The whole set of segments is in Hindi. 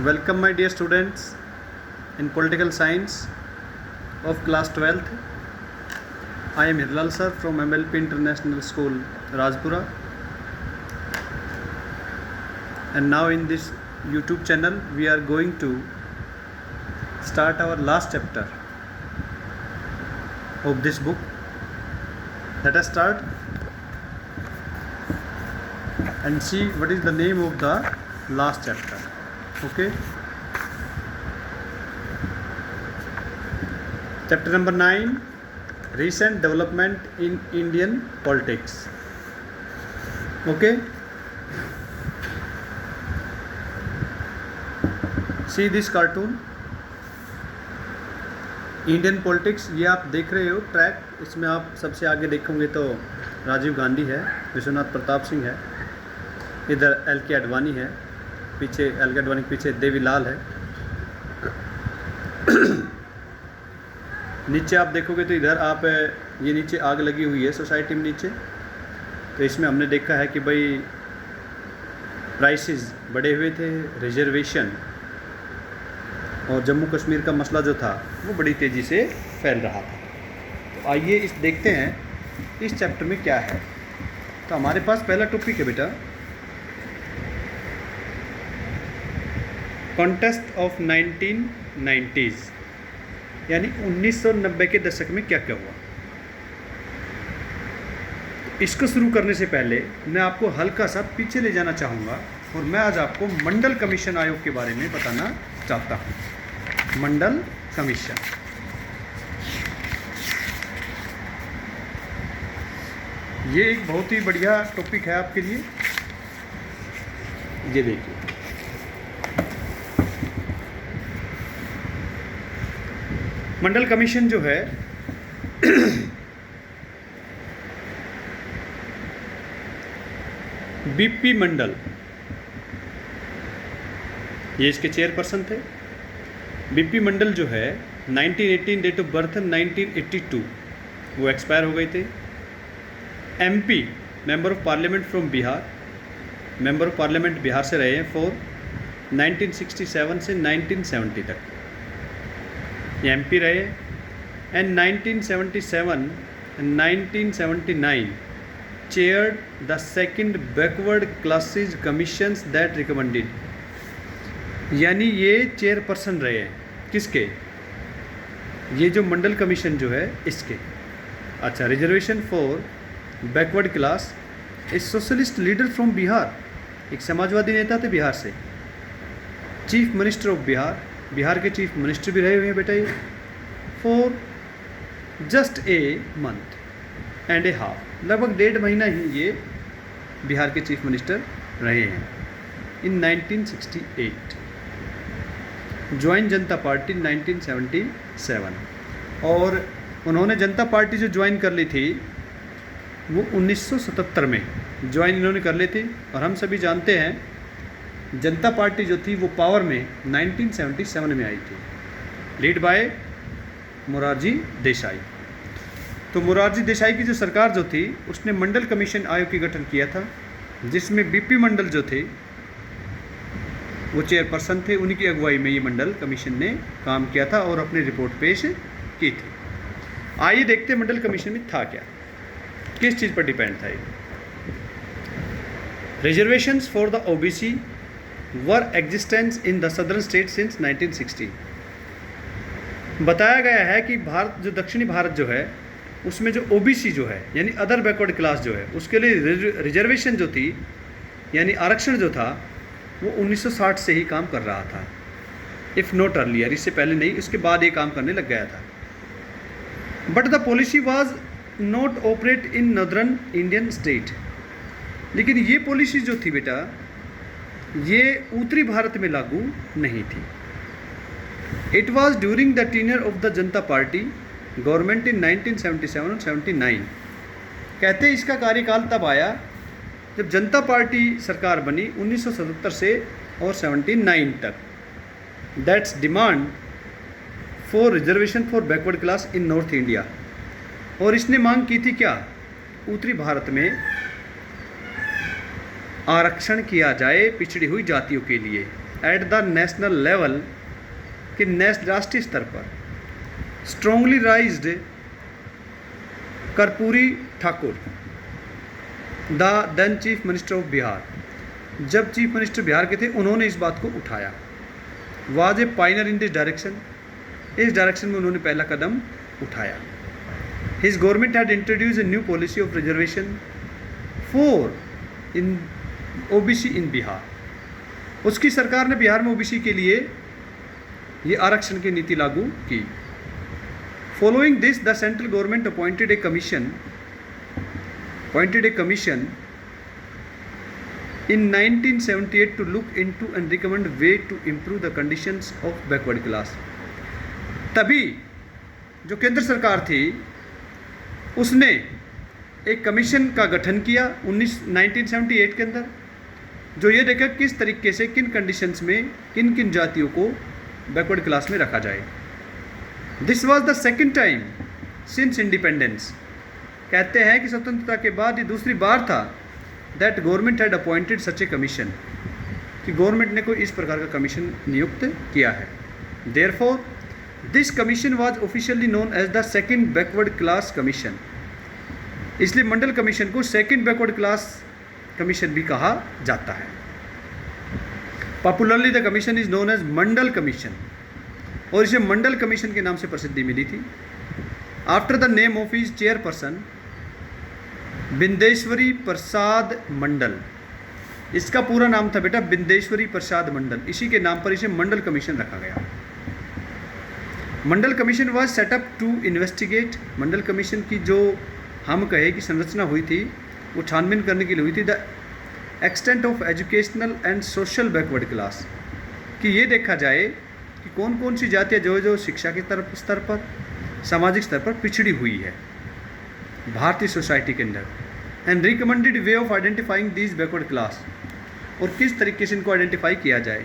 Welcome my dear students in political science of class 12th. I am Hirlal sir from MLP International School, Rajpura. And now in this YouTube channel we are going to start our last chapter of this book. Let us start and see what is the name of the last chapter. Okay. Chapter number 9, recent development in Indian politics. Okay. See this cartoon. Indian politics, ये आप देख रहे हो ट्रैक. इसमें आप सबसे आगे देखोगे तो राजीव गांधी है, विश्वनाथ प्रताप सिंह है, इधर एल के आडवाणी है, पीछे एल के आडवाणी के पीछे देवीलाल है. नीचे आप देखोगे तो इधर आप ये नीचे आग लगी हुई है सोसाइटी में नीचे. तो इसमें हमने देखा है कि भाई प्राइसेस बढ़े हुए थे, रिजर्वेशन और जम्मू कश्मीर का मसला जो था वो बड़ी तेज़ी से फैल रहा था. तो आइए इस देखते हैं इस चैप्टर में क्या है. तो हमारे पास पहला टॉपिक है बेटा, कॉन्टेस्ट ऑफ 1990s, यानी 1990 के दशक में क्या क्या हुआ. इसको शुरू करने से पहले मैं आपको हल्का सा पीछे ले जाना चाहूँगा और मैं आज आपको मंडल कमीशन आयोग के बारे में बताना चाहता हूँ. मंडल कमीशन, ये एक बहुत ही बढ़िया टॉपिक है आपके लिए. ये देखिए, मंडल कमीशन जो है बीपी मंडल, ये इसके चेयरपर्सन थे. बीपी मंडल जो है 1918 डेट ऑफ बर्थ 1982, वो एक्सपायर हो गए थे. MP, member of parliament from Bihar, member of parliament Bihar से रहे हैं फॉर 1967 से 1970 तक ये एमपी रहे. And 1977 and 1979 chaired the second backward classes commissions that recommended, यानी ये चेयरपर्सन रहे हैं किसके, ये जो मंडल कमीशन जो है इसके. अच्छा, reservation for backward class, A socialist leader from Bihar, एक समाजवादी नेता थे बिहार से. Chief minister of Bihar, Bihar के चीफ मिनिस्टर भी रहे हुए हैं बेटा ये, for just a month and A half, लगभग 1.5 महीना ही ये बिहार के चीफ मिनिस्टर रहे हैं. इन 1968 ज्वाइन जनता पार्टी 1977, और उन्होंने जनता पार्टी जो ज्वाइन कर ली थी वो 1977 में ज्वाइन इन्होंने कर ली थी. और हम सभी जानते हैं जनता पार्टी जो थी वो पावर में 1977 में आई थी, लीड बाय मोरारजी देसाई. तो मोरारजी देसाई की जो सरकार जो थी उसने मंडल कमीशन आयोग की गठन किया था, जिसमें बीपी मंडल जो थे वो चेयरपर्सन थे. उन्हीं की अगुवाई में ये मंडल कमीशन ने काम किया था और अपनी रिपोर्ट पेश की थी. आइए देखते हैं मंडल कमीशन में था क्या, किस चीज़ पर डिपेंड था ये. Reservations for the OBC were existence in the southern state since 1960. बताया गया है कि भारत जो दक्षिणी भारत जो है उसमें जो ओबीसी जो है यानी अदर बैकवर्ड क्लास जो है उसके लिए रिजर्वेशन जो थी यानी आरक्षण जो था वो 1960 से ही काम कर रहा था, इफ़ नॉट अर्लियर, इससे पहले नहीं, उसके बाद ये काम करने लग गया था. But the policy was not operate in northern Indian state, लेकिन ये पॉलिसी जो थी बेटा ये उत्तरी भारत में लागू नहीं थी. It was during the tenure of the Janata Party government in 1977 और 79. कहते हैं इसका कार्यकाल तब आया जब जनता पार्टी सरकार बनी 1977 से और 79 तक. That's demand for reservation for backward class in north India, और इसने मांग की थी क्या, उत्तरी भारत में आरक्षण किया जाए पिछड़ी हुई जातियों के लिए. एट द नेशनल लेवल कि राष्ट्रीय स्तर पर strongly raised Karpoori Thakur the then chief minister of Bihar, जब चीफ मिनिस्टर बिहार के थे उन्होंने इस बात को उठाया। Was a pioneer in this direction, इस डायरेक्शन में उन्होंने पहला कदम उठाया। His government had introduce a new policy of reservation for in OBC in Bihar, उसकी सरकार ने बिहार में ओबीसी के लिए ये आरक्षण की नीति लागू की। Following this the central government appointed a commission in 1978 to look into and recommend way to improve the conditions of backward class। तभी जो केंद्र सरकार थी उसने एक कमीशन का गठन किया 1978 के अंदर, जो ये देखा किस तरीके से किन कंडीशंस में किन किन जातियों को बैकवर्ड क्लास में रखा जाए। This was the second time since independence, कहते हैं कि स्वतंत्रता के बाद ये दूसरी बार था that government had appointed such a commission, कि गवर्नमेंट ने कोई इस प्रकार का कमीशन नियुक्त किया है। Therefore this commission was officially known as the second backward class commission, इसलिए मंडल कमीशन को सेकंड बैकवर्ड क्लास कमीशन भी कहा जाता है। Popularly the commission is known as Mandal commission, और इसे मंडल कमीशन के नाम से प्रसिद्धि मिली थी। After the name of his chairperson Bindeshwari Prasad Mandal, इसका पूरा नाम था बेटा बिंदेश्वरी प्रसाद मंडल, इसी के नाम पर इसे मंडल कमीशन रखा गया। Mandal commission was set up to investigate, Mandal commission की जो हम कहे कि संरचना हुई थी वो छानबीन करने के लिए हुई थी the extent of educational and social backward class, कि ये देखा जाए कि कौन कौन सी जातियाँ जो शिक्षा के स्तर पर सामाजिक स्तर पर पिछड़ी हुई है भारतीय सोसाइटी के अंदर, and recommended way of identifying these backward class, और किस तरीके से इनको आइडेंटिफाई किया जाए।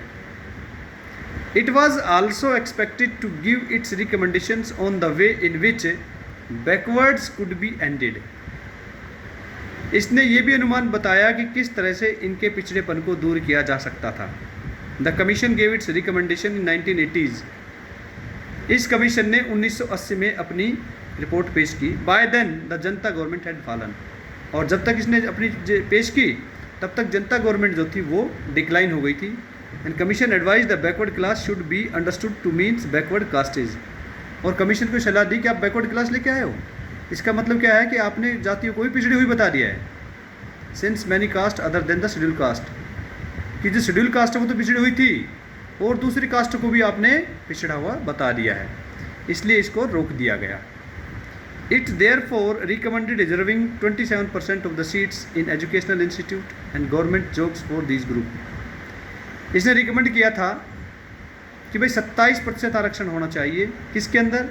It was also expected to give its recommendations on the way in which backwards could be ended, इसने ये भी अनुमान बताया कि किस तरह से इनके पिछड़ेपन को दूर किया जा सकता था। The commission gave it's recommendation in 1980s, इस कमीशन ने 1980 में अपनी रिपोर्ट पेश की। Bye then the Janata government had fallen, और जब तक इसने अपनी पेश की तब तक जनता गवर्नमेंट जो थी वो डिक्लाइन हो गई थी। And commission advise the backward class should be understood to means backward castes, और कमीशन को सलाह दी कि आप बैकवर्ड क्लास लेके आए हो, इसका मतलब क्या है कि आपने जातियों को भी पिछड़ी हुई बता दिया है। Since many caste other than the schedule caste, कि जो शेड्यूल कास्ट है वो तो पिछड़ी हुई थी और दूसरी कास्ट को भी आपने पिछड़ा हुआ बता दिया है, इसलिए इसको रोक दिया गया। It therefore recommended reserving 27% of the seats in educational institute and government jobs for these group। इसने रिकमेंड किया था कि भाई 27% आरक्षण होना चाहिए, किसके अंदर,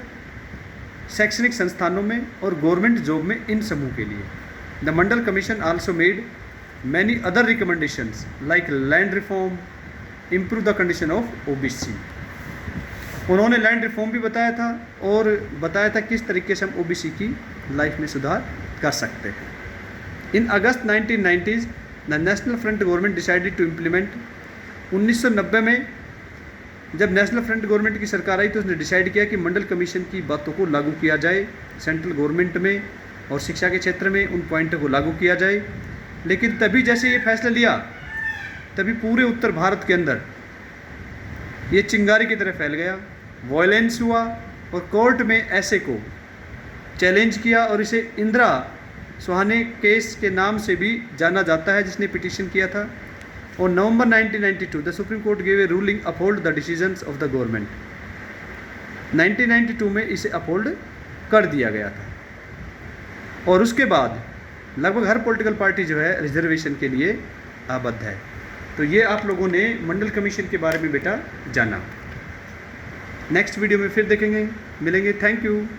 शैक्षणिक संस्थानों में और गवर्नमेंट जॉब में, इन समूह के लिए। The Mandal commission also made many other recommendations like land reform, improve the condition of OBC, उन्होंने लैंड रिफॉर्म भी बताया था और बताया था किस तरीके से हम ओबीसी की लाइफ में सुधार कर सकते हैं। In August 1990s the national front government decided to implement, 1990 में जब नेशनल फ्रंट गवर्नमेंट की सरकार आई तो उसने डिसाइड किया कि मंडल कमीशन की बातों को लागू किया जाए सेंट्रल गवर्नमेंट में, और शिक्षा के क्षेत्र में उन पॉइंटों को लागू किया जाए। लेकिन तभी जैसे ये फैसला लिया तभी पूरे उत्तर भारत के अंदर ये चिंगारी की तरह फैल गया, वायलेंस हुआ, और कोर्ट में ऐसे को चैलेंज किया, और इसे इंदिरा सुहाने केस के नाम से भी जाना जाता है जिसने पिटीशन किया था। और नवंबर 1992 the supreme court gave a ruling uphold the decisions of the government, 1992 में इसे अपहोल्ड कर दिया गया था। और उसके बाद लगभग हर पॉलिटिकल पार्टी जो है रिजर्वेशन के लिए आबद्ध है। तो ये आप लोगों ने मंडल कमीशन के बारे में बेटा जाना। नेक्स्ट वीडियो में फिर देखेंगे, मिलेंगे। Thank you.